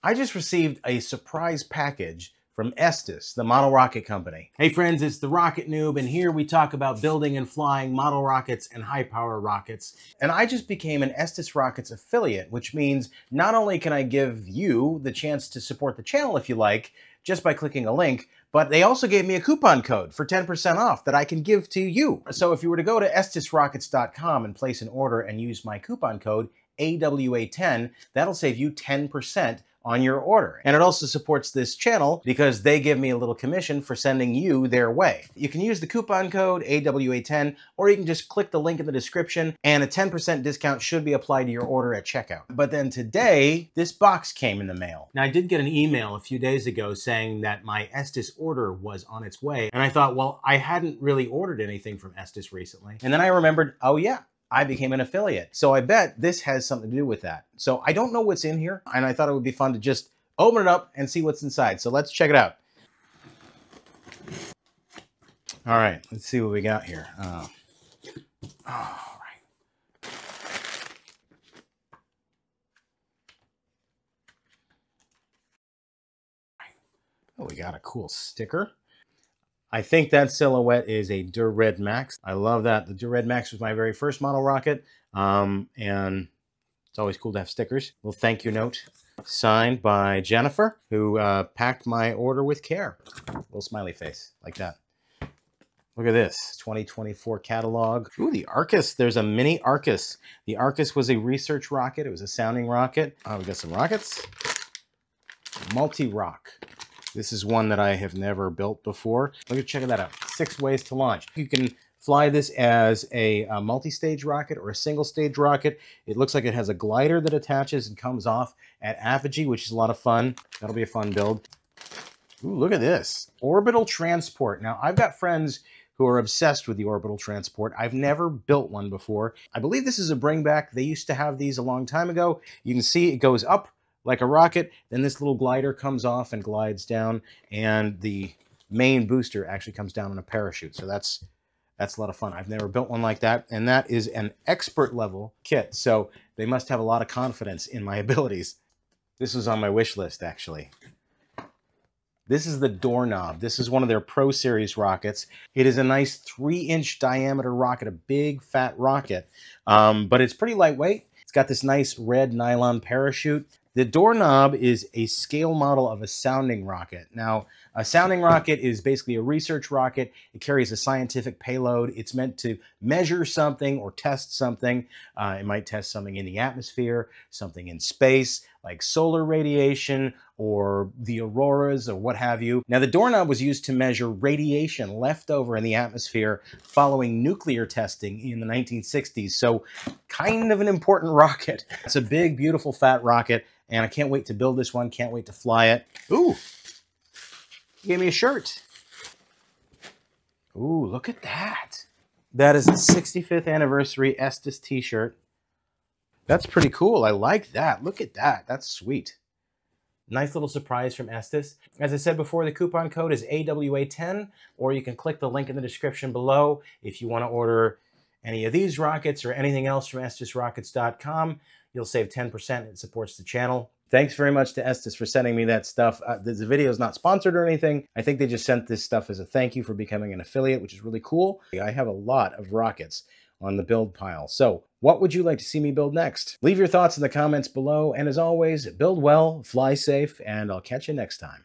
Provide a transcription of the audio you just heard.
I just received a surprise package from Estes, the model rocket company. Hey friends, it's the Rocket Noob, and here we talk about building and flying model rockets and high power rockets. And I just became an Estes Rockets affiliate, which means not only can I give you the chance to support the channel if you like, just by clicking a link, but they also gave me a coupon code for 10% off that I can give to you. So if you were to go to estesrockets.com and place an order and use my coupon code AWA10, that'll save you 10% on your order. And it also supports this channel because they give me a little commission for sending you their way. You can use the coupon code AWA10, or you can just click the link in the description and a 10% discount should be applied to your order at checkout. But then today, this box came in the mail. Now I did get an email a few days ago saying that my Estes order was on its way. And I thought, well, I hadn't really ordered anything from Estes recently. And then I remembered, oh yeah, I became an affiliate. So I bet this has something to do with that. So I don't know what's in here, and I thought it would be fun to just open it up and see what's inside. So let's check it out. All right, let's see what we got here. All right. Oh, we got a cool sticker. I think that silhouette is a Dur-Red Max. I love that. The Dur-Red Max was my very first model rocket, and it's always cool to have stickers. Little thank you note signed by Jennifer, who packed my order with care. Little smiley face, like that. Look at this, 2024 catalog. Ooh, the Arcus. There's a mini Arcus. The Arcus was a research rocket. It was a sounding rocket. We got some rockets. Multi-Roc. This is one that I have never built before. Look at, check that out. 6 ways to launch. You can fly this as a multi-stage rocket or a single-stage rocket. It looks like it has a glider that attaches and comes off at apogee, which is a lot of fun. That'll be a fun build. Ooh, look at this. Orbital Transport. Now, I've got friends who are obsessed with the Orbital Transport. I've never built one before. I believe this is a bringback. They used to have these a long time ago. You can see it goes up like a rocket, then this little glider comes off and glides down, and the main booster actually comes down on a parachute. So that's a lot of fun. I've never built one like that, and that is an expert level kit. So they must have a lot of confidence in my abilities. This was on my wish list, actually. This is the Doorknob. This is one of their Pro Series rockets. It is a nice 3-inch diameter rocket, a big fat rocket, but it's pretty lightweight. It's got this nice red nylon parachute. The Doorknob is a scale model of a sounding rocket. Now, a sounding rocket is basically a research rocket. It carries a scientific payload. It's meant to measure something or test something. It might test something in the atmosphere, something in space, like solar radiation or the auroras or what have you. Now, the Doorknob was used to measure radiation left over in the atmosphere following nuclear testing in the 1960s. So kind of an important rocket. It's a big, beautiful, fat rocket. And I can't wait to build this one. Can't wait to fly it. Ooh, he gave me a shirt. Ooh, look at that. That is the 65th anniversary Estes t-shirt. That's pretty cool. I like that. Look at that. That's sweet. Nice little surprise from Estes. As I said before, the coupon code is AWA10, or you can click the link in the description below if you want to order any of these rockets or anything else from estesrockets.com. You'll save 10%. It supports the channel. Thanks very much to Estes for sending me that stuff. The video is not sponsored or anything. I think they just sent this stuff as a thank you for becoming an affiliate, which is really cool. I have a lot of rockets on the build pile. So what would you like to see me build next? Leave your thoughts in the comments below. And as always, build well, fly safe, and I'll catch you next time.